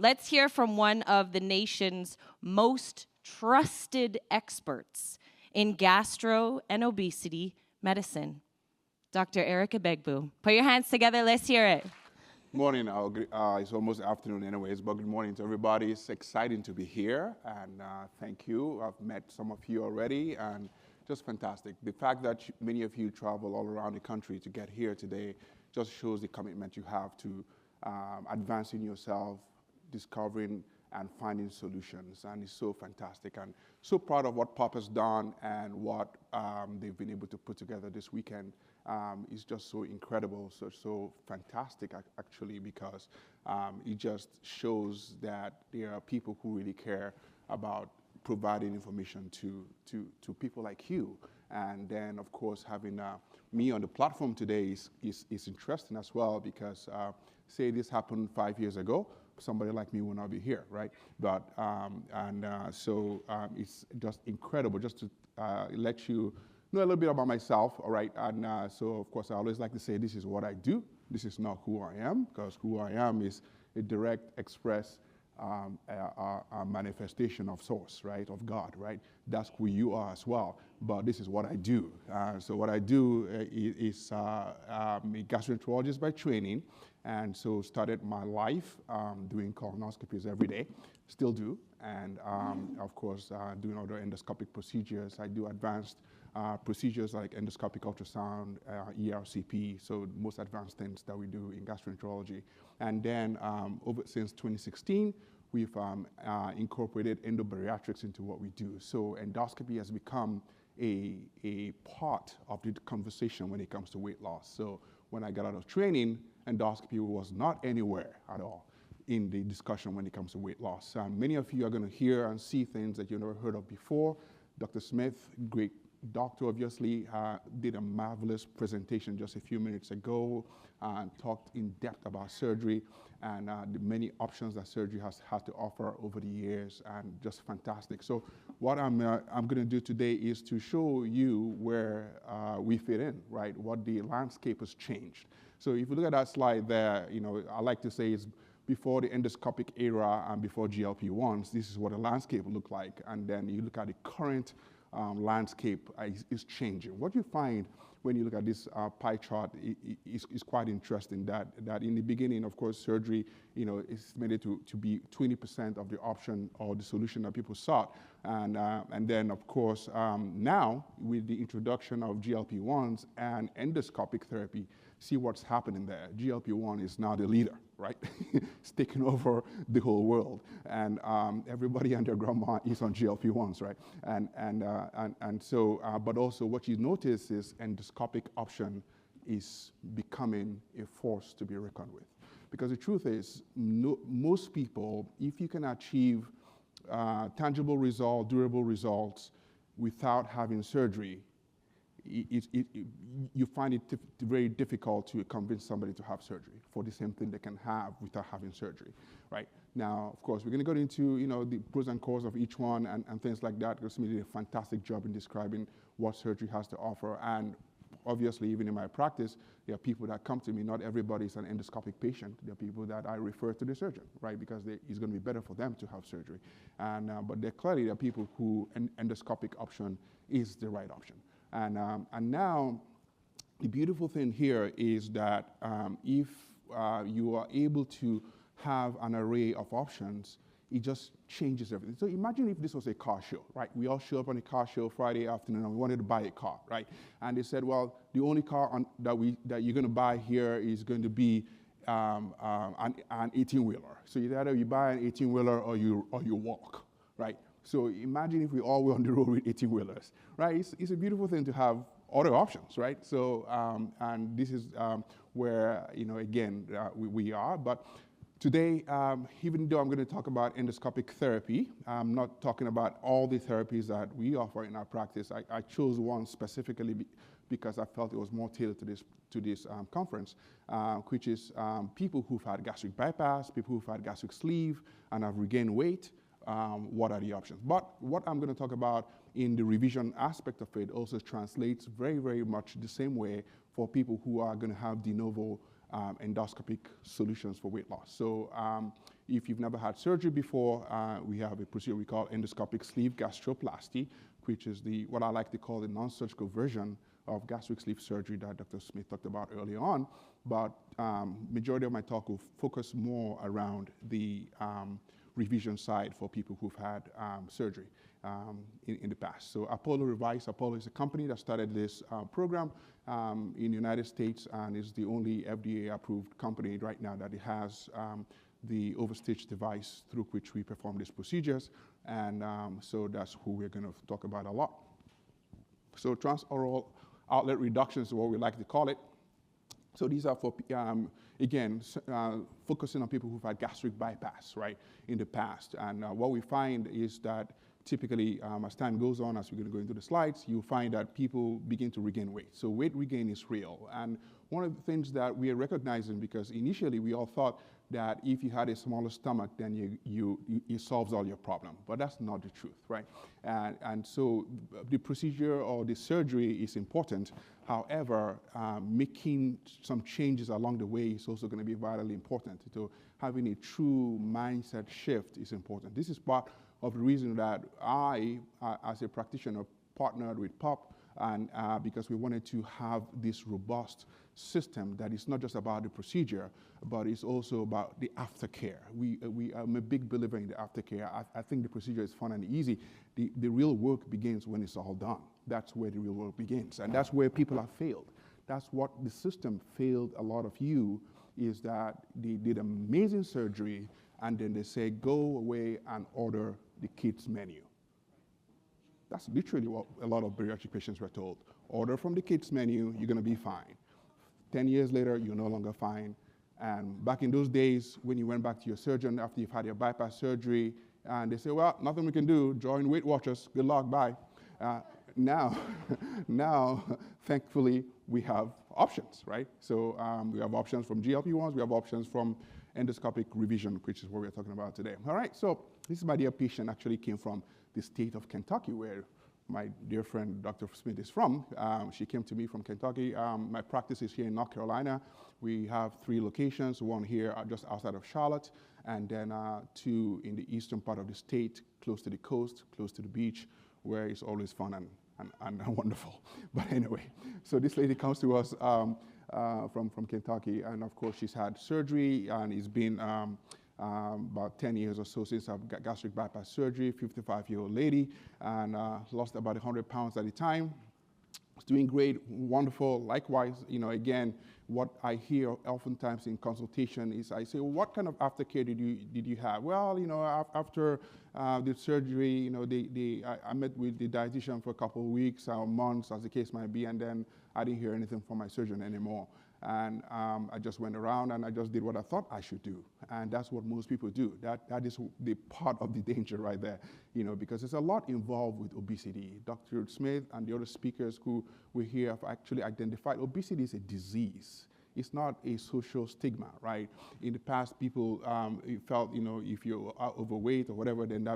Let's hear from one of the nation's most trusted experts in gastro and obesity medicine, Dr. Erica Begbu. Put your hands together, let's hear it. Morning. It's almost afternoon anyways, but good morning to everybody. It's exciting to be here, and thank you. I've met some of you already, and just fantastic. The fact that many of you travel all around the country to get here today just shows the commitment you have to advancing yourself, discovering and finding solutions, and it's so fantastic. And so proud of what Pop has done and what they've been able to put together this weekend. It's just so incredible, so fantastic actually, because it just shows that there are people who really care about providing information to people like you. And then, of course, having me on the platform today is interesting as well, because say this happened 5 years ago, somebody like me would not be here, right? But so it's just incredible just to let you know a little bit about myself, all right? And so, of course, I always like to say this is what I do. This is not who I am, because who I am is a direct express a manifestation of source, right, of God, right? That's who you are as well. But this is what I do. So what I do is a gastroenterologist by training, and so started my life doing colonoscopies every day, still do, and of course doing other endoscopic procedures. I do advanced procedures like endoscopic ultrasound, ERCP, so most advanced things that we do in gastroenterology. And then since 2016, we've incorporated endobariatrics into what we do. So endoscopy has become a part of the conversation when it comes to weight loss. So when I got out of training, endoscopy was not anywhere at all in the discussion when it comes to weight loss. Many of you are going to hear and see things that you've never heard of before. Dr. Smith, great doctor, obviously, did a marvelous presentation just a few minutes ago and talked in depth about surgery and the many options that surgery has had to offer over the years, and just fantastic. So what I'm going to do today is to show you where we fit in, right? What the landscape has changed. So if you look at that slide there, you know, I like to say it's before the endoscopic era and before GLP-1s, this is what the landscape looked like. And then you look at the current landscape is changing. What you find when you look at this pie chart is quite interesting, that in the beginning, of course, surgery, you know, is estimated to be 20% of the option or the solution that people sought. And then, of course, now with the introduction of GLP-1s and endoscopic therapy, see what's happening there. GLP-1 is now the leader, right? It's taking over the whole world, and everybody and their grandma is on GLP-1s, right? And so, but also what you notice is endoscopic option is becoming a force to be reckoned with, because the truth is, most people, if you can achieve tangible results, durable results without having surgery, you find it very difficult to convince somebody to have surgery for the same thing they can have without having surgery, right? Now, of course, we're going to go into, you know, the pros and cons of each one and things like that. Because we did a fantastic job in describing what surgery has to offer. And obviously, even in my practice, there are people that come to me. Not everybody is an endoscopic patient. There are people that I refer to the surgeon, right? Because it's going to be better for them to have surgery. And but clearly there are people who endoscopic option is the right option. And now, the beautiful thing here is that if you are able to have an array of options, it just changes everything. So imagine if this was a car show, right? We all show up on a car show Friday afternoon and we wanted to buy a car, right? And they said, well, the only car that you're going to buy here is going to be an 18-wheeler. So either you buy an 18-wheeler or you walk, right? So imagine if we all were on the road with 18-wheelers, right? It's a beautiful thing to have other options, right? So, and this is where, you know, again, we are. But today, even though I'm going to talk about endoscopic therapy, I'm not talking about all the therapies that we offer in our practice. I chose one specifically because I felt it was more tailored to this conference, which is people who've had gastric bypass, people who've had gastric sleeve and have regained weight. What are the options? But what I'm going to talk about in the revision aspect of it also translates very, very much the same way for people who are going to have de novo endoscopic solutions for weight loss. So if you've never had surgery before, we have a procedure we call endoscopic sleeve gastroplasty, which is what I like to call the non-surgical version of gastric sleeve surgery that Dr. Smith talked about earlier on. But majority of my talk will focus more around the revision side for people who've had surgery in the past. So Apollo is a company that started this program in the United States and is the only FDA-approved company right now that it has the overstitch device through which we perform these procedures. And so that's who we're going to talk about a lot. So transoral outlet reduction is what we like to call it. So these are for, again, focusing on people who've had gastric bypass, right, in the past. And what we find is that typically, as time goes on, as we're going to go into the slides, you'll find that people begin to regain weight. So weight regain is real. And one of the things that we are recognizing, because initially we all thought that if you had a smaller stomach, then it solves all your problem. But that's not the truth, right? And so the procedure or the surgery is important. However, making some changes along the way is also going to be vitally important. So having a true mindset shift is important. This is part of the reason that I, as a practitioner, partnered with POP, and because we wanted to have this robust system that is not just about the procedure, but it's also about the aftercare. I'm a big believer in the aftercare. I think the procedure is fun and easy. The real work begins when it's all done. That's where the real work begins, and that's where people have failed. That's what the system failed a lot of you, is that they did amazing surgery, and then they say, go away and order the kids' menu. That's literally what a lot of bariatric patients were told. Order from the kids' menu, you're going to be fine. 10 years later, you're no longer fine. And back in those days, when you went back to your surgeon after you've had your bypass surgery, and they say, well, nothing we can do, join Weight Watchers, good luck, bye. Now, thankfully, we have options, right? So we have options from GLP-1s, we have options from endoscopic revision, which is what we're talking about today. All right, so this is my dear patient, actually came from the state of Kentucky, where my dear friend Dr. Smith is from. She came to me from Kentucky. My practice is here in North Carolina. We have 3 locations, one here just outside of Charlotte, and then 2 in the eastern part of the state, close to the coast, close to the beach, where it's always fun and wonderful. But anyway, so this lady comes to us from Kentucky, and of course she's had surgery, and it's been about 10 years or so since I've got gastric bypass surgery, 55-year-old lady, and lost about 100 pounds at the time. It's doing great, wonderful. Likewise, again, what I hear oftentimes in consultation is I say, well, what kind of aftercare did you have? Well, after the surgery, I met with the dietitian for a couple of weeks or months, as the case might be, and then I didn't hear anything from my surgeon anymore. And I just went around and I just did what I thought I should do. And that's what most people do. That is the part of the danger right there, because there's a lot involved with obesity. Dr. Smith and the other speakers who were here have actually identified obesity is a disease. It's not a social stigma, right? In the past, people felt, if you're overweight or whatever, then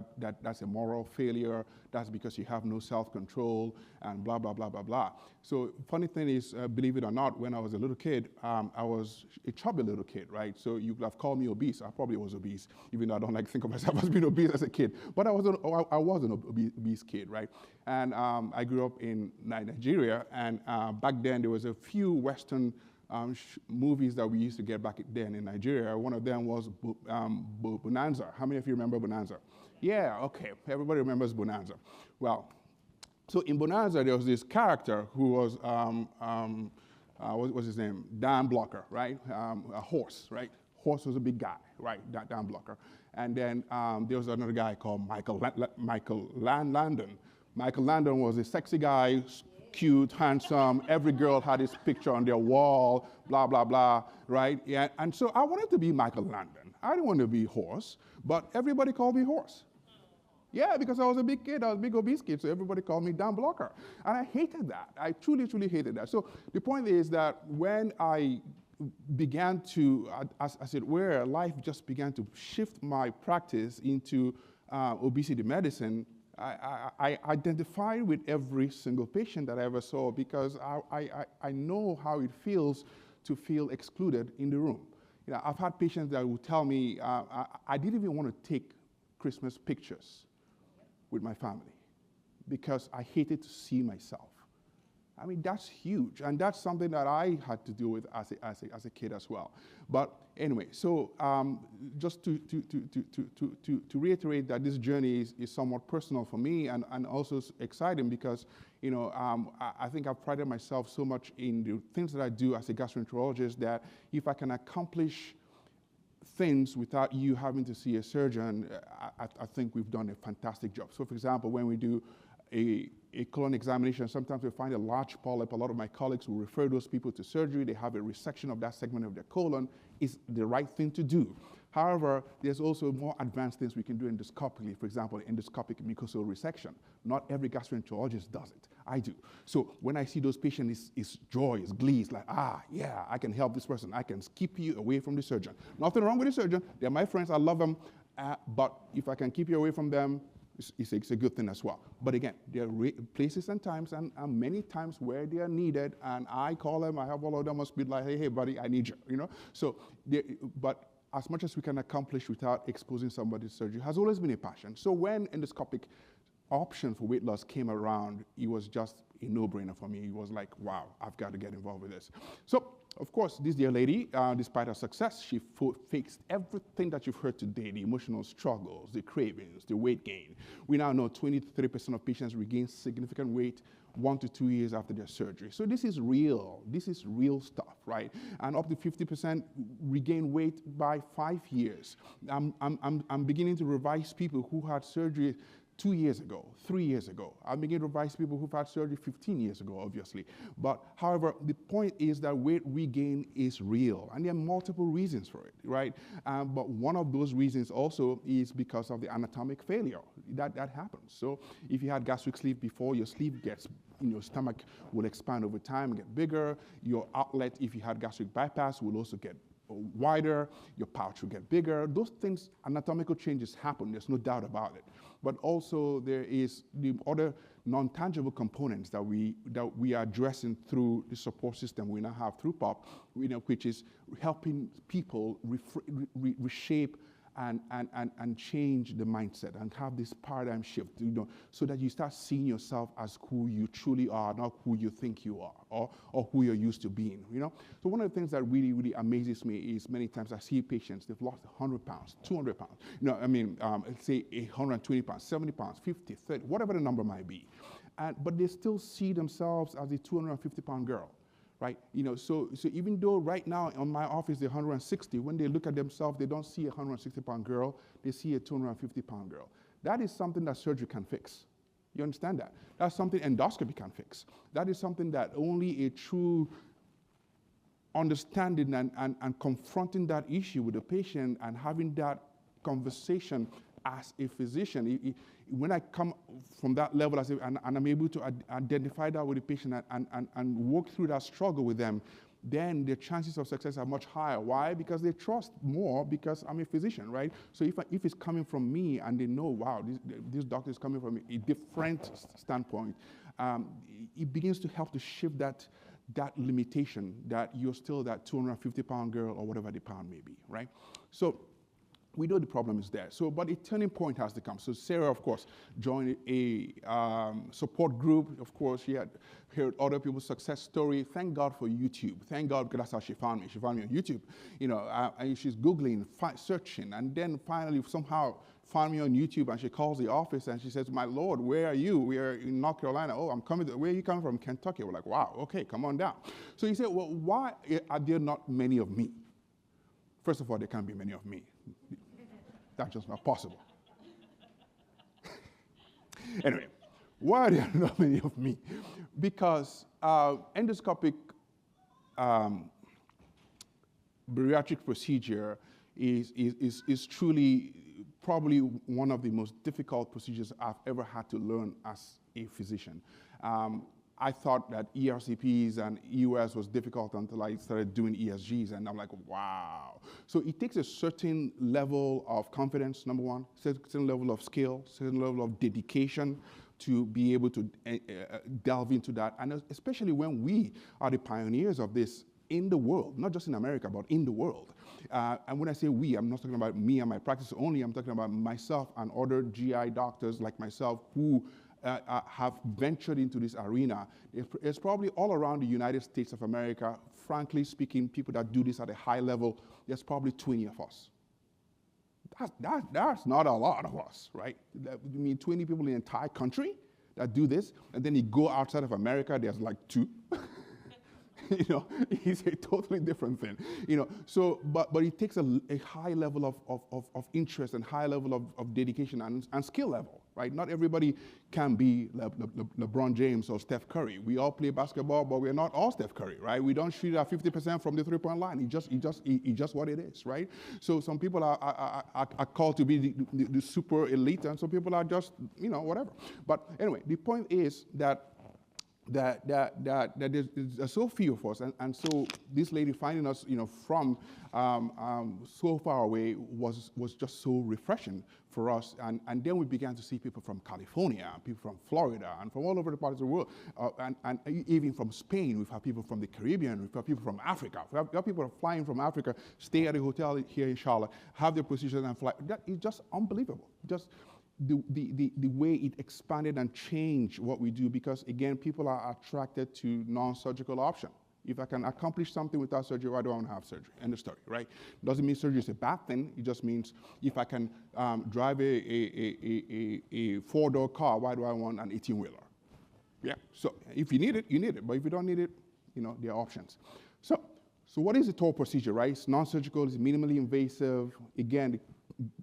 that's a moral failure. That's because you have no self-control and blah, blah, blah, blah, blah. So funny thing is, believe it or not, when I was a little kid, I was a chubby little kid, right? So you could have called me obese. I probably was obese, even though I don't like to think of myself as being obese as a kid. But I was an obese kid, right? And I grew up in Nigeria, and back then there was a few Western movies that we used to get back then in Nigeria. One of them was Bonanza. How many of you remember Bonanza? Yeah, okay. Everybody remembers Bonanza. Well, so in Bonanza, there was this character who was, what was his name? Dan Blocker, right? A horse, right? Horse was a big guy, right? Dan Blocker. And then there was another guy called Michael Landon. Michael Landon was a sexy guy, cute, handsome. Every girl had his picture on their wall, blah, blah, blah, right? Yeah, and so I wanted to be Michael Landon. I didn't want to be Horse, but everybody called me Horse. Yeah, because I was a big kid, I was a big obese kid, so everybody called me Dan Blocker. And I hated that. I truly, truly hated that. So the point is that when I began to, as it were, life just began to shift my practice into obesity medicine, I identified with every single patient that I ever saw, because I know how it feels to feel excluded in the room. I've had patients that will tell me, I didn't even want to take Christmas pictures with my family because I hated to see myself. I mean, that's huge, and that's something that I had to deal with as a kid as well. But anyway, so just to reiterate that this journey is somewhat personal for me, and also exciting because I think I've prided myself so much in the things that I do as a gastroenterologist that if I can accomplish things without you having to see a surgeon, I think we've done a fantastic job. So, for example, when we do a colon examination, sometimes we find a large polyp. A lot of my colleagues will refer those people to surgery. They have a resection of that segment of their colon. It's the right thing to do. However, there's also more advanced things we can do endoscopically. For example, endoscopic mucosal resection. Not every gastroenterologist does it. I do. So when I see those patients, it's joy, it's glee. It's like, yeah, I can help this person. I can keep you away from the surgeon. Nothing wrong with the surgeon. They're my friends. I love them. But if I can keep you away from them, it's a good thing as well. But again, there are places and times and many times where they are needed, and I call them, I have all of them on speed like, hey, buddy, I need you, So, but as much as we can accomplish without exposing somebody to surgery has always been a passion. So when endoscopic option for weight loss came around, it was just a no-brainer for me. It was like, wow, I've got to get involved with this. So, of course, this dear lady, despite her success, she faced everything that you've heard today, the emotional struggles, the cravings, the weight gain. We now know 20 to 30% of patients regain significant weight 1 to 2 years after their surgery. So this is real. This is real stuff, right? And up to 50% regain weight by 5 years. I'm beginning to revise people who had surgery 2 years ago, 3 years ago. I'm beginning to advise people who've had surgery 15 years ago, obviously. But however, the point is that weight regain is real, and there are multiple reasons for it, right? But one of those reasons also is because of the anatomic failure. That happens. So if you had gastric sleeve before, your sleeve gets, your stomach will expand over time and get bigger. Your outlet, if you had gastric bypass, will also get wider, your pouch will get bigger. Those things, anatomical changes happen, there's no doubt about it. But also there is the other non-tangible components that we are addressing through the support system we now have through POP, which is helping people reshape and change the mindset and have this paradigm shift, so that you start seeing yourself as who you truly are, not who you think you are, or who you're used to being, So one of the things that really, really amazes me is many times I see patients, they've lost 100 pounds, 200 pounds, let's say 120 pounds, 70 pounds, 50, 30, whatever the number might be. But they still see themselves as a 250-pound girl. Right? So even though right now on my office they're 160, when they look at themselves, they don't see a 160-pound girl, they see a 250-pound girl. That is something that surgery can fix. You understand that? That's something endoscopy can fix. That is something that only a true understanding and confronting that issue with the patient and having that conversation as a physician, when I come from that level and I'm able to identify that with the patient and work through that struggle with them, then the chances of success are much higher. Why? Because they trust more because I'm a physician, right? So if it's coming from me and they know, wow, this doctor is coming from a different standpoint, it begins to help to shift that limitation that you're still that 250-pound girl or whatever the pound may be, right? So we know the problem is there. But a turning point has to come. So Sarah, of course, joined a support group. Of course, she had heard other people's success story. Thank God for YouTube. Thank God, because that's how she found me. She found me on YouTube. And she's Googling, searching, and then finally somehow found me on YouTube, and she calls the office and she says, my Lord, where are you? We are in North Carolina. Oh, I'm coming. Where are you coming from? Kentucky. We're like, wow, okay, come on down. So he said, well, why are there not many of me? First of all, there can't be many of me. That's just not possible. Anyway, why are there not many of me? Because endoscopic bariatric procedure is truly probably one of the most difficult procedures I've ever had to learn as a physician. I thought that ERCPs and EUS was difficult until I started doing ESGs, and I'm like, wow. So it takes a certain level of confidence, number one, certain level of skill, certain level of dedication to be able to delve into that, and especially when we are the pioneers of this in the world, not just in America, but in the world. And when I say we, I'm not talking about me and my practice only. I'm talking about myself and other GI doctors like myself who have ventured into this arena. It's probably all around the United States of America, frankly speaking, people that do this at a high level, there's probably 20 of us. That's not a lot of us, right? I mean, 20 people in the entire country that do this, and then you go outside of America, there's like 2. You know, it's a totally different thing. You know, so but it takes a high level of interest and high level of dedication and skill level, right? Not everybody can be LeBron James or Steph Curry. We all play basketball, but we're not all Steph Curry, right? We don't shoot at 50% from the three-point line. It's just what it is, right? So some people are called to be the super elite, and some people are just, you know, whatever. But anyway, the point is that there's so few of us, and so this lady finding us, you know, from so far away was just so refreshing for us, and then we began to see people from California, people from Florida, and from all over the parts of the world, and even from Spain. We've had people from the Caribbean, we've had people from Africa, we've got people flying from Africa, stay at a hotel here in Charlotte, have their procedures and fly. That is just unbelievable. Just the way it expanded and changed what we do, because again, people are attracted to non-surgical option. If I can accomplish something without surgery, why do I want to have surgery? End of story, right? Doesn't mean surgery is a bad thing. It just means if I can drive a four-door car, why do I want an 18-wheeler? Yeah, so if you need it, you need it. But if you don't need it, you know, there are options. So what is the TOR procedure, right? It's non-surgical, it's minimally invasive. Again, the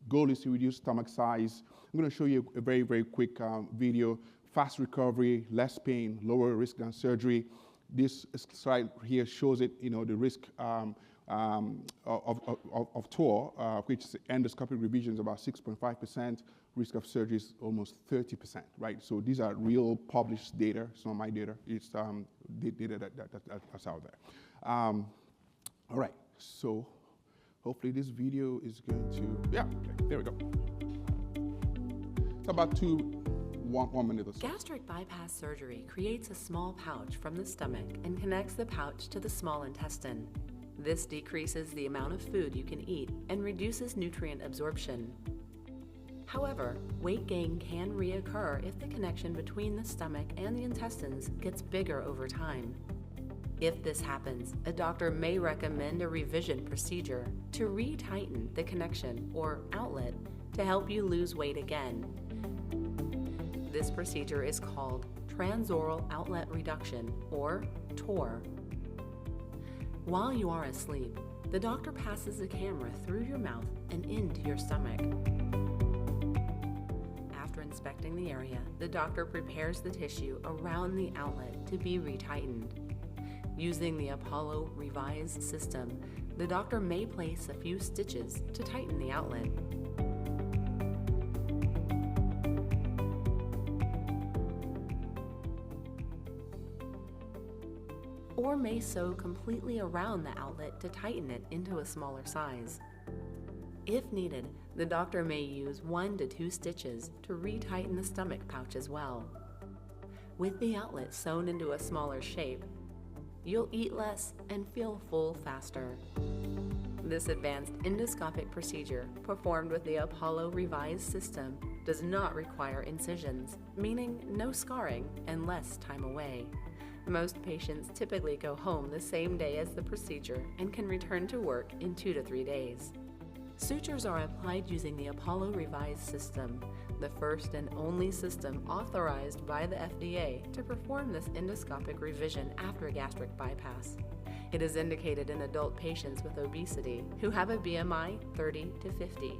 goal is to reduce stomach size. I'm going to show you a very, very quick video. Fast recovery, less pain, lower risk than surgery. This slide here shows it, you know, the risk of TOR, which is endoscopic revision is about 6.5%. Risk of surgery is almost 30%, right? So these are real published data. It's not my data. It's data that's out there. All right, so hopefully this video is going to, yeah, okay, there we go. It's about 1 minute or so. Gastric bypass surgery creates a small pouch from the stomach and connects the pouch to the small intestine. This decreases the amount of food you can eat and reduces nutrient absorption. However, weight gain can reoccur if the connection between the stomach and the intestines gets bigger over time. If this happens, a doctor may recommend a revision procedure to retighten the connection or outlet to help you lose weight again. This procedure is called transoral outlet reduction, or TOR. While you are asleep, the doctor passes the camera through your mouth and into your stomach. After inspecting the area, the doctor prepares the tissue around the outlet to be retightened. Using the Apollo Revise system, the doctor may place a few stitches to tighten the outlet. Or may sew completely around the outlet to tighten it into a smaller size. If needed, the doctor may use 1 to 2 stitches to retighten the stomach pouch as well. With the outlet sewn into a smaller shape, you'll eat less and feel full faster. This advanced endoscopic procedure, performed with the Apollo Revise system, does not require incisions, meaning no scarring and less time away. Most patients typically go home the same day as the procedure and can return to work in 2 to 3 days. Sutures are applied using the Apollo Revise system, the first and only system authorized by the FDA to perform this endoscopic revision after gastric bypass. It is indicated in adult patients with obesity who have a BMI 30 to 50.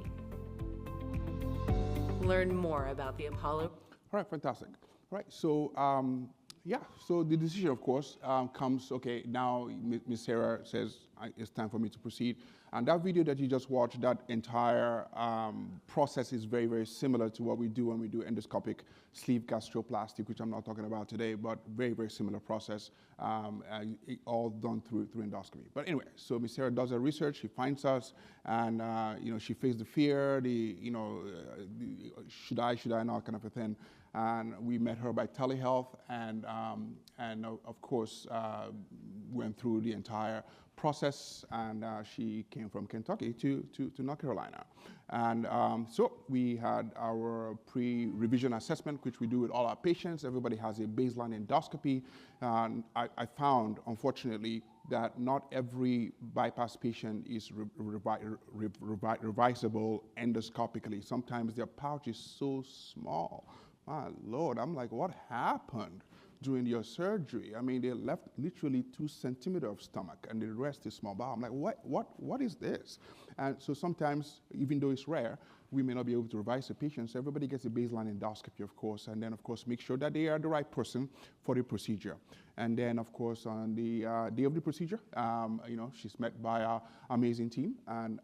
Learn more about the Apollo. All right, fantastic. All right, so yeah, so the decision, of course, comes, okay, now Ms. Sarah says it's time for me to proceed. And that video that you just watched, that entire process is very, very similar to what we do when we do endoscopic sleeve gastroplasty, which I'm not talking about today, but very, very similar process, all done through endoscopy. But anyway, so Ms. Sarah does her research, she finds us, and you know, she faced the fear, should I not kind of a thing. And we met her by telehealth, and of course, went through the entire process, and she came from Kentucky to North Carolina. And so we had our pre-revision assessment, which we do with all our patients. Everybody has a baseline endoscopy. And I found, unfortunately, that not every bypass patient is revisable endoscopically. Sometimes their pouch is so small. My Lord, I'm like, what happened during your surgery? I mean, they left literally 2 centimeters of stomach and the rest is small bowel. I'm like, what is this? And so sometimes, even though it's rare, we may not be able to revise the patient. So everybody gets a baseline endoscopy, of course, and then, of course, make sure that they are the right person for the procedure. And then, of course, on the day of the procedure, she's met by our amazing team and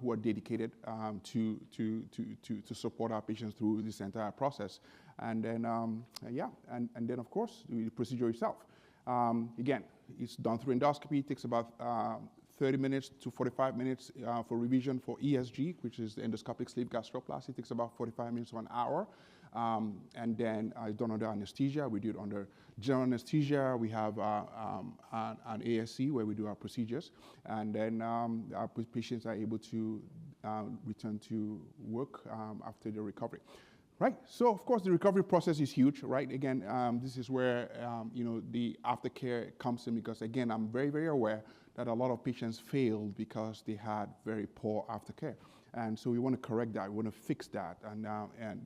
who are dedicated to support our patients through this entire process. And then, and then, of course, the procedure itself. Again, it's done through endoscopy. It takes about 30 minutes to 45 minutes for revision for ESG, which is the endoscopic sleeve gastroplasty. It takes about 45 minutes to an hour. And then it's done under anesthesia. We do it under general anesthesia. We have an ASC where we do our procedures. And then our patients are able to return to work after the recovery. Right, so of course the recovery process is huge, right? Again, this is where the aftercare comes in, because again, I'm very, very aware that a lot of patients failed because they had very poor aftercare, and so we want to correct that. We want to fix that, and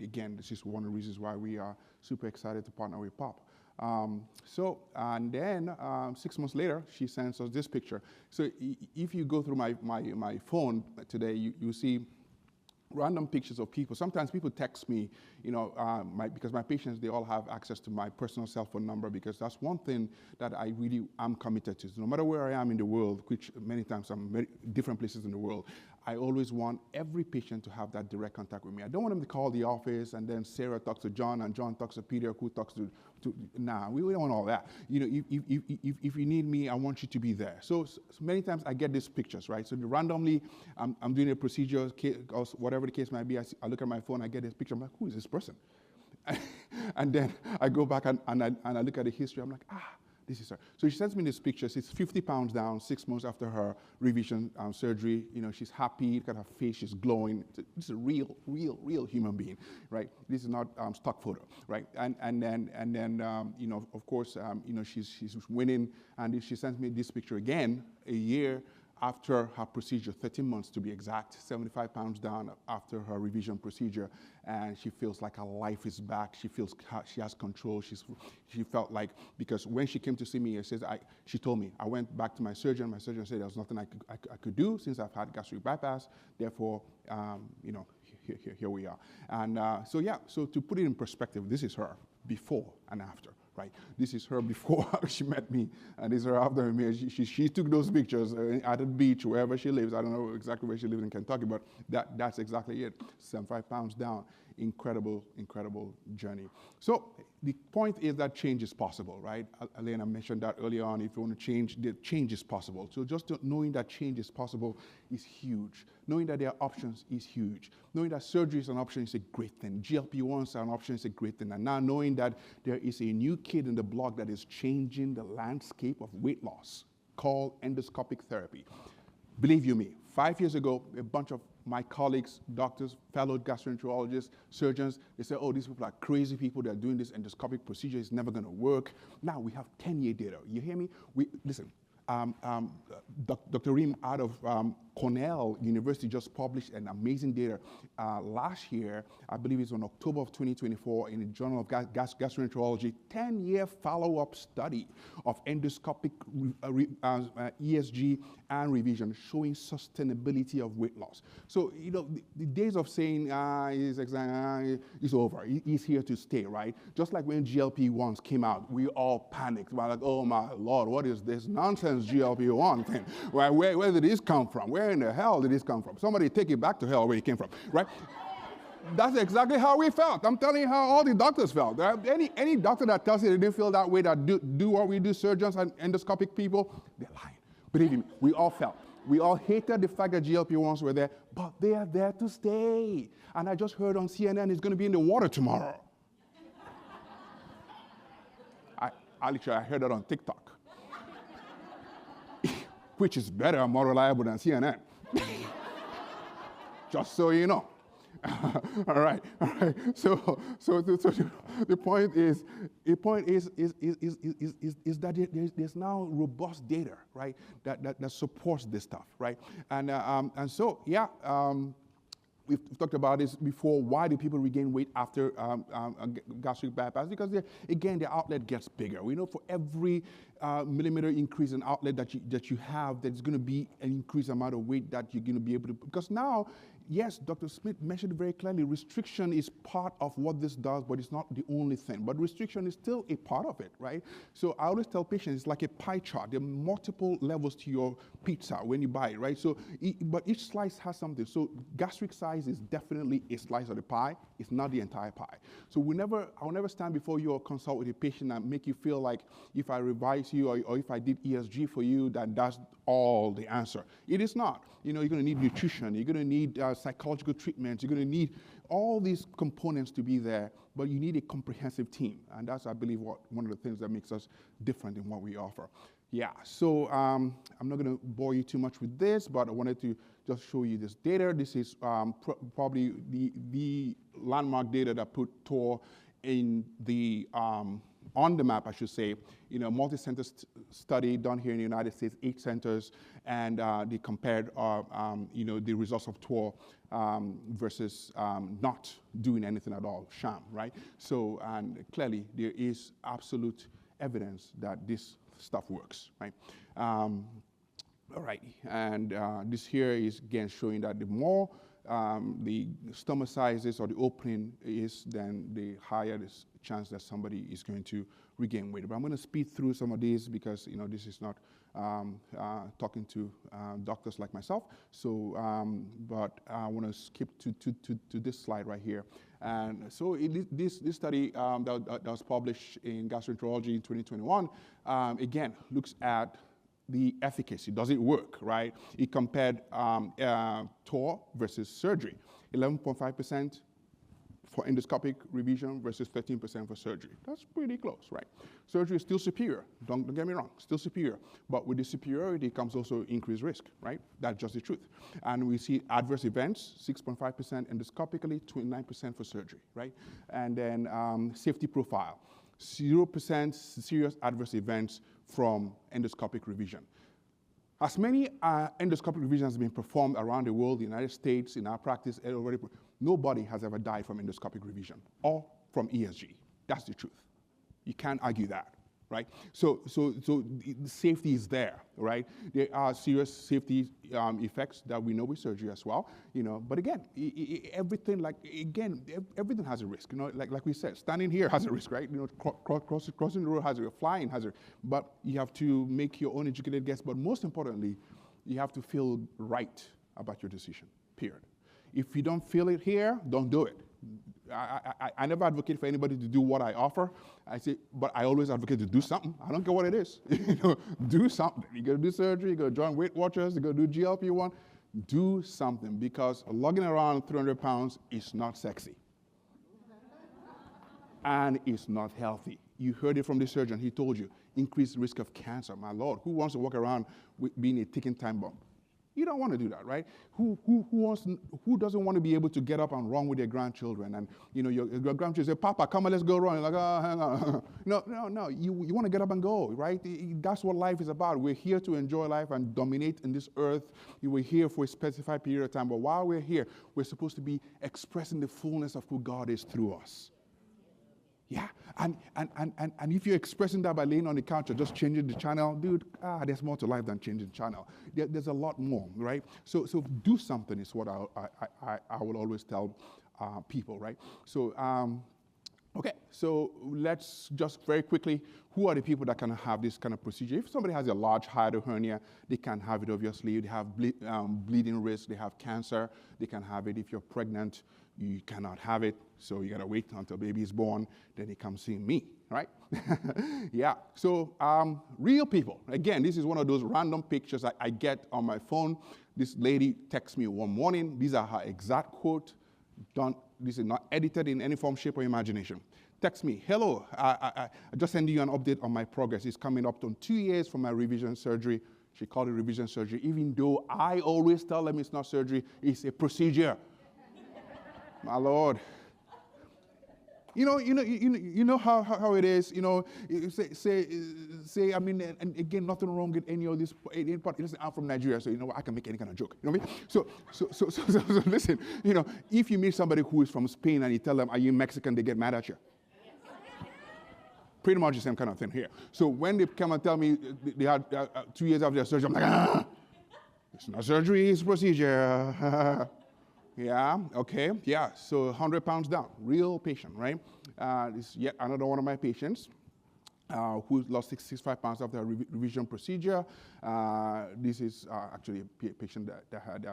again, this is one of the reasons why we are super excited to partner with POP. And then 6 months later, she sends us this picture. So if you go through my phone today, you see random pictures of people. Sometimes people text me, because my patients, they all have access to my personal cell phone number, because that's one thing that I really am committed to. So no matter where I am in the world, which many times I'm in different places in the world, I always want every patient to have that direct contact with me. I don't want them to call the office and then Sarah talks to John and John talks to Peter, who talks to nah, we don't want all that. If you need me, I want you to be there. So many times I get these pictures, right? So randomly, I'm doing a procedure, or whatever the case might be, I look at my phone, I get this picture, I'm like, who is this person? And then I go back and I look at the history, I'm like, this is her. So she sends me this picture. She's 50 pounds down, 6 months after her revision surgery. She's happy. Look at her face. She's glowing. This is a real human being, right? This is not stock photo, right? And then of course, she's winning. And she sends me this picture again a year after her procedure, 13 months to be exact, 75 pounds down after her revision procedure, and she feels like her life is back. She feels she has control. She felt like, because when she came to see me, she told me, I went back to my surgeon. My surgeon said there was nothing I could do since I've had gastric bypass. Therefore, here we are. And so to put it in perspective, this is her before and after. Right. This is her before she met me, and this is her after me. She took those pictures at the beach, wherever she lives. I don't know exactly where she lives in Kentucky, but that's exactly it. 75 pounds down. Incredible journey. So the point is that change is possible, right? Elena mentioned that earlier on. If you want to change, the change is possible. So just knowing that change is possible is huge. Knowing that there are options is huge. Knowing that surgery is an option is a great thing. GLP-1s are an option is a great thing. And now knowing that there is a new kid in the block that is changing the landscape of weight loss called endoscopic therapy. Believe you me, 5 years ago, a bunch of my colleagues, doctors, fellow gastroenterologists, surgeons, they said, oh, these people are crazy people. They're doing this endoscopic procedure. It's never going to work. Now we have 10-year data. You hear me? Listen, Dr. Reem out of Cornell University just published an amazing data last year. I believe it's on October of 2024 in the Journal of Gastroenterology, 10-year follow-up study of endoscopic ESG and revision showing sustainability of weight loss. So, the days of saying it's over, it's here to stay, right? Just like when GLP-1s came out, we all panicked. We're like, oh my Lord, what is this nonsense GLP-1 thing? Where did this come from? Where in the hell did this come from? Somebody take it back to hell where it came from, right? That's exactly how we felt. I'm telling you how all the doctors felt. Any doctor that tells you they didn't feel that way, that do what we do, surgeons and endoscopic people, they're lying. Believe me, we all felt. We all hated the fact that GLP-1s were there, but they are there to stay. And I just heard on CNN it's going to be in the water tomorrow. I heard that on TikTok. which is better and more reliable than CNN. Just so you know. All right. So the point is that there's now robust data, right, that supports this stuff, right, and so yeah. We've talked about this before. Why do people regain weight after gastric bypass? Because, again, the outlet gets bigger. We know for every millimeter increase in outlet that you have, there's going to be an increased amount of weight that you're going to be able to. Because now, yes, Dr. Smith mentioned it very clearly, restriction is part of what this does, but it's not the only thing. But restriction is still a part of it, right? So I always tell patients it's like a pie chart. There are multiple levels to your pizza when you buy it, right? So, but each slice has something. So gastric size is definitely a slice of the pie. It's not the entire pie. So I'll never stand before you or consult with a patient and make you feel like if I revise you or if I did ESG for you, that's all the answer. It is not. You're going to need nutrition. You're going to need psychological treatments. You're going to need all these components to be there, but you need a comprehensive team. And that's, I believe, one of the things that makes us different in what we offer. Yeah, so I'm not going to bore you too much with this, but I wanted to just show you this data. This is probably the landmark data that put TOR in the on the map, I should say, multi-center study done here in the United States, 8 centers, and they compared, the results of TOR versus not doing anything at all, sham, right? So, and clearly there is absolute evidence that this stuff works, right? All right, and this here is again showing that the more the stomach sizes or the opening is, then the higher the chance that somebody is going to regain weight. But I'm going to speed through some of these because this is not talking to doctors like myself. So, but I want to skip to this slide right here. And so this study that was published in Gastroenterology in 2021 again looks at the efficacy. Does it work, right? It compared TOR versus surgery. 11.5% for endoscopic revision versus 13% for surgery. That's pretty close, right? Surgery is still superior. Don't get me wrong, still superior. But with the superiority comes also increased risk, right? That's just the truth. And we see adverse events, 6.5% endoscopically, 29% for surgery, right? And then safety profile, 0% serious adverse events from endoscopic revision. As many endoscopic revisions have been performed around the world, the United States, in our practice, nobody has ever died from endoscopic revision or from ESG. That's the truth. You can't argue that, right? So the safety is there, right? There are serious safety effects that we know with surgery as well, But again, everything everything has a risk, Like we said, standing here has a risk, right? Crossing the road has a risk, flying has a risk. But you have to make your own educated guess. But most importantly, you have to feel right about your decision. Period. If you don't feel it here, don't do it. I never advocate for anybody to do what I offer. I say, but I always advocate to do something. I don't care what it is. Do something. You got to do surgery. You got to join Weight Watchers. You got to do GLP-1. Do something, because lugging around 300 pounds is not sexy, and it's not healthy. You heard it from the surgeon. He told you increased risk of cancer. My Lord, who wants to walk around with being a ticking time bomb? You don't want to do that, right? Who doesn't want to be able to get up and run with their grandchildren? And your grandchildren say, "Papa, come on, let's go run." You're like, "Oh, hang on." No. You want to get up and go, right? That's what life is about. We're here to enjoy life and dominate in this earth. We're here for a specified period of time. But while we're here, we're supposed to be expressing the fullness of who God is through us. Yeah, and if you're expressing that by laying on the couch or just changing the channel, dude, there's more to life than changing the channel. There's a lot more, right? So do something is what I will always tell people, right? So, okay, so let's just very quickly, who are the people that can have this kind of procedure? If somebody has a large hiatal hernia, they can have it, obviously. They have bleeding risk, they have cancer, they can have it. If you're pregnant, you cannot have it, so you gotta wait until baby is born, then they come see me, right? Yeah, so real people. Again, this is one of those random pictures I get on my phone. This lady texts me one morning. These are her exact quote. This is not edited in any form, shape, or imagination. Text me, "Hello, I just sending you an update on my progress. It's coming up on 2 years from my revision surgery. She called it revision surgery, even though I always tell them it's not surgery, it's a procedure. My Lord. You know how it is. Say. I mean, and again, nothing wrong with any of this. Listen, I'm from Nigeria, so I can make any kind of joke. You know what I mean? So listen. If you meet somebody who is from Spain and you tell them, "Are you Mexican?" they get mad at you. Pretty much the same kind of thing here. So when they come and tell me they had 2 years after their surgery, I'm like, it's not surgery, it's procedure. Yeah, okay, yeah, so 100 pounds down, real patient, right? This is yet another one of my patients who lost 65 pounds after a revision procedure. This is actually a patient that had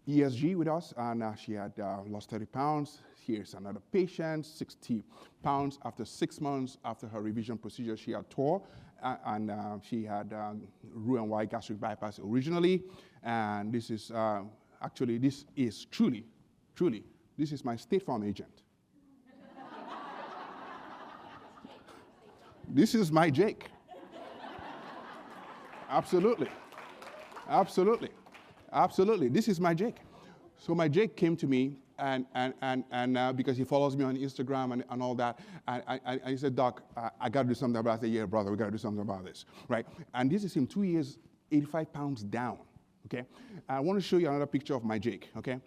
ESG with us, and she had lost 30 pounds. Here's another patient, 60 pounds after 6 months after her revision procedure. She had tore, and she had Roux-en-Y gastric bypass originally, and this is actually, this is truly, this is my State Farm agent. This is my Jake. Absolutely. This is my Jake. So my Jake came to me, and because he follows me on Instagram and all that, and he said, "Doc, I got to do something about it." I said, "Yeah, brother, we got to do something about this," right? And this is him, 2 years, 85 pounds down. Okay, I want to show you another picture of my Jake, okay?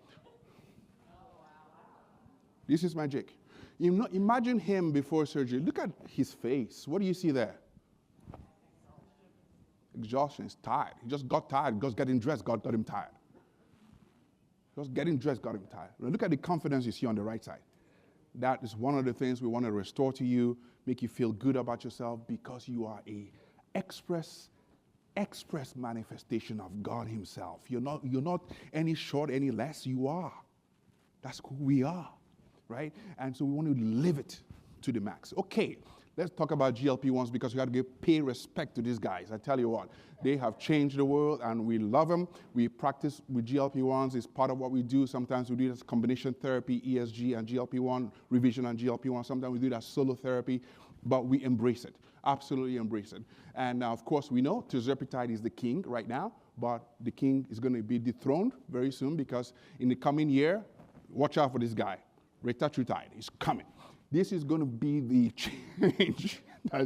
This is my Jake. Imagine him before surgery. Look at his face. What do you see there? Exhaustion. He's tired. He just got tired. Just getting dressed got him tired. Just getting dressed got him tired. Now look at the confidence you see on the right side. That is one of the things we want to restore to you, make you feel good about yourself, because you are a express manifestation of God himself. You're not any short, any less. You are. That's who we are, right? And so we want to live it to the max. Okay, let's talk about GLP-1s, because we got to pay respect to these guys. I tell you what, they have changed the world, and we love them. We practice with GLP-1s. It's part of what we do. Sometimes we do it as combination therapy, ESG and GLP-1, revision and GLP-1. Sometimes we do it as solo therapy, but we embrace it. Absolutely embrace it. And of course, we know tirzepatide is the king right now, but the king is going to be dethroned very soon, because in the coming year, watch out for this guy. Retatrutide is coming. This is going to be the change. I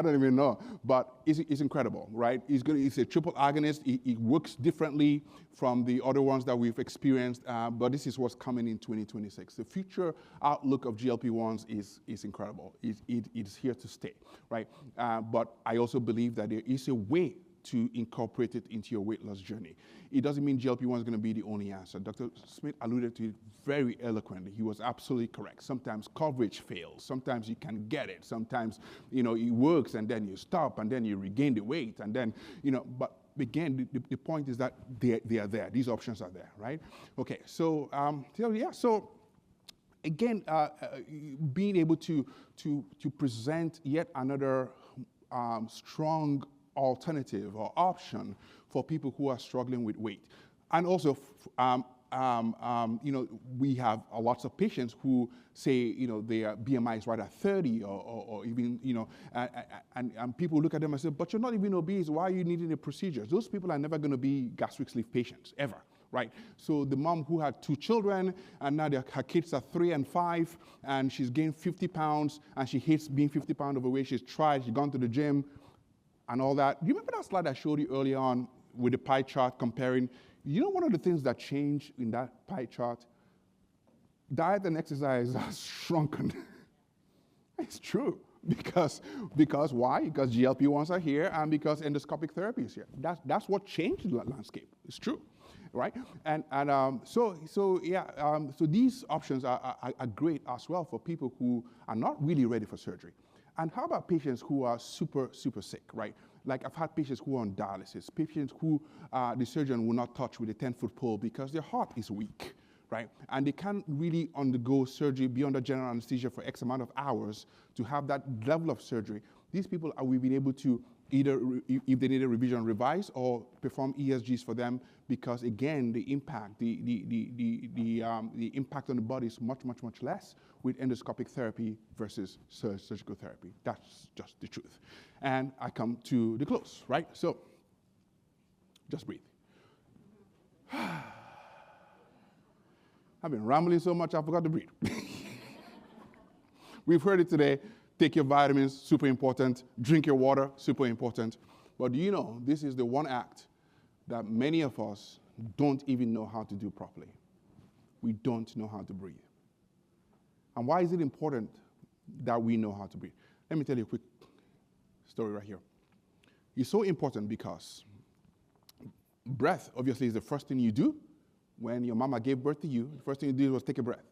don't even know, but it's incredible, right? It's a triple agonist. It works differently from the other ones that we've experienced, but this is what's coming in 2026. The future outlook of GLP-1s is incredible. It's here to stay, right? But I also believe that there is a way to incorporate it into your weight loss journey. It doesn't mean GLP-1 is going to be the only answer. Dr. Smith alluded to it very eloquently. He was absolutely correct. Sometimes coverage fails. Sometimes you can get it. Sometimes, it works, and then you stop, and then you regain the weight, and then, but again, the point is that they are there. These options are there, right? Okay, so, so again, being able to present yet another strong alternative or option for people who are struggling with weight. And also, we have lots of patients who say, their BMI is right at 30 or even, and people look at them and say, but you're not even obese, why are you needing a procedure? Those people are never going to be gastric sleeve patients, ever. Right, so the mom who had 2 children, and now her kids are 3 and 5, and she's gained 50 pounds, and she hates being 50 pounds overweight. She's tried, she's gone to the gym, and all that. Do you remember that slide I showed you early on with the pie chart comparing? One of the things that changed in that pie chart? Diet and exercise are shrunken. It's true. Because why? Because GLP-1s are here, and because endoscopic therapy is here. That's what changed the landscape. It's true, right? So these options are great as well for people who are not really ready for surgery. And how about patients who are super, super sick, right? Like I've had patients who are on dialysis, patients who the surgeon will not touch with a 10-foot pole because their heart is weak, right? And they can't really undergo surgery beyond the general anesthesia for X amount of hours to have that level of surgery. These people, we've been able to either, if they need a revision, revise or perform ESGs for them, because again, the impact, the impact on the body is much, much, much less with endoscopic therapy versus surgical therapy. That's just the truth. And I come to the close, right? So Just breathe. I've been rambling so much, I forgot to breathe. We've heard it today. Take your vitamins, super important. Drink your water, super important. But do you know, this is the one act that many of us don't even know how to do properly. We don't know how to breathe. And why is it important that we know how to breathe? Let me tell you a quick story right here. It's so important because breath, obviously, is the first thing you do. When your mama gave birth to you, the first thing you did was take a breath.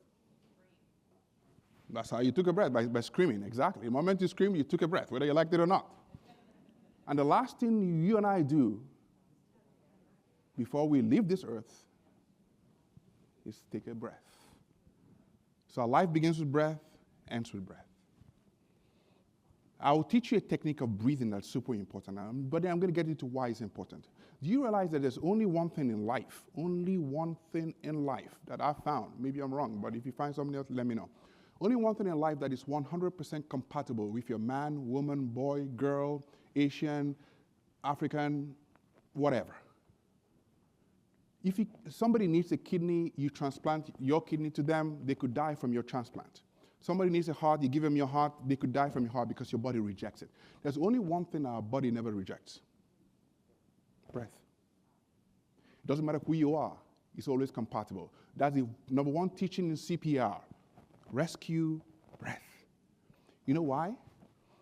That's how you took a breath, by screaming, exactly. The moment you scream, you took a breath, whether you liked it or not. And the last thing you and I do before we leave this earth is take a breath. So our life begins with breath, ends with breath. I will teach you a technique of breathing that's super important, but then I'm going to get into why it's important. Do you realize that there's only one thing in life that I've found, maybe I'm wrong, but if you find something else, let me know. Only one thing in life that is 100% compatible with your man, woman, boy, girl, Asian, African, whatever. If somebody needs a kidney, you transplant your kidney to them, they could die from your transplant. Somebody needs a heart, you give them your heart, they could die from your heart because your body rejects it. There's only one thing our body never rejects. Breath. It doesn't matter who you are, it's always compatible. That's the number one teaching in CPR. Rescue breath. You know why?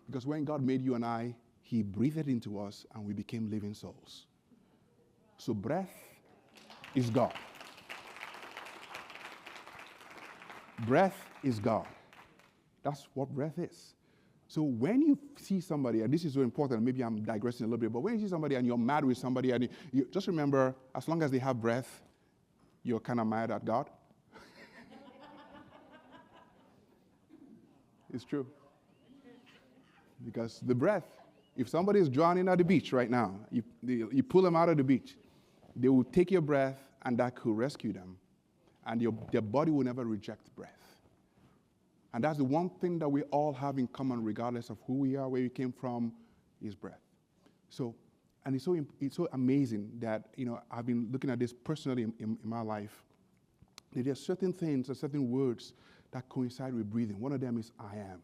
Because when God made you and I, he breathed into us and we became living souls. So breath is God. Breath is God. That's what breath is. So when you see somebody, and this is so important, maybe I'm digressing a little bit, but when you see somebody and you're mad with somebody, and you just remember, as long as they have breath, you're kind of mad at God. It's true. Because the breath, if somebody is drowning at the beach right now, you pull them out of the beach, they will take your breath, and that could rescue them. And their body will never reject breath. And that's the one thing that we all have in common, regardless of who we are, where we came from, is breath. So, and it's so amazing that, I've been looking at this personally in my life. There are certain things or certain words that coincide with breathing. One of them is I am.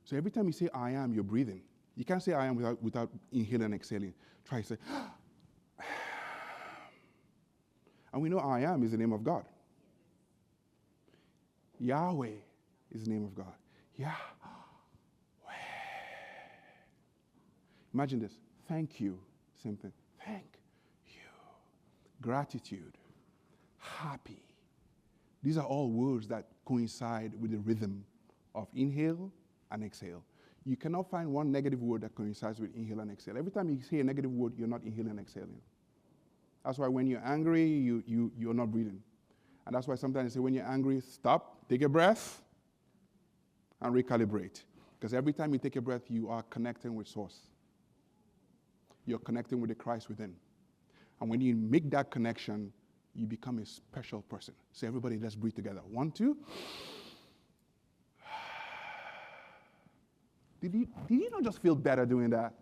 So every time you say I am, you're breathing. You can't say I am without inhaling and exhaling. Try to say, and we know I am is the name of God. Yahweh is the name of God. Yahweh. Imagine this. Thank you. Same thing. Thank you. Gratitude. Happy. These are all words that coincide with the rhythm of inhale and exhale. You cannot find one negative word that coincides with inhale and exhale. Every time you say a negative word, you're not inhaling and exhaling. That's why when you're angry, you're not breathing. And that's why sometimes they say when you're angry, stop, take a breath, and recalibrate. Because every time you take a breath, you are connecting with Source. You're connecting with the Christ within. And when you make that connection, you become a special person. So everybody, let's breathe together. 1, 2. Did you not just feel better doing that?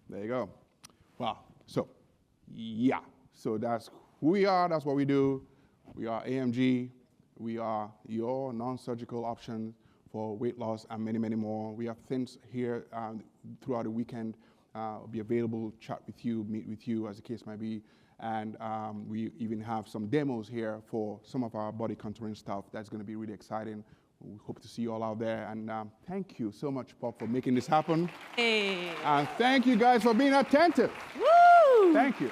There you go. Wow. So, yeah. So that's who we are. That's what we do. We are AMG. We are your non-surgical option for weight loss and many, many more. We have things here throughout the weekend. Be available, chat with you, meet with you, as the case might be. And we even have some demos here for some of our body contouring stuff. That's going to be really exciting. We hope to see you all out there. And thank you so much, Bob, for making this happen. Hey. And thank you guys for being attentive. Woo! Thank you.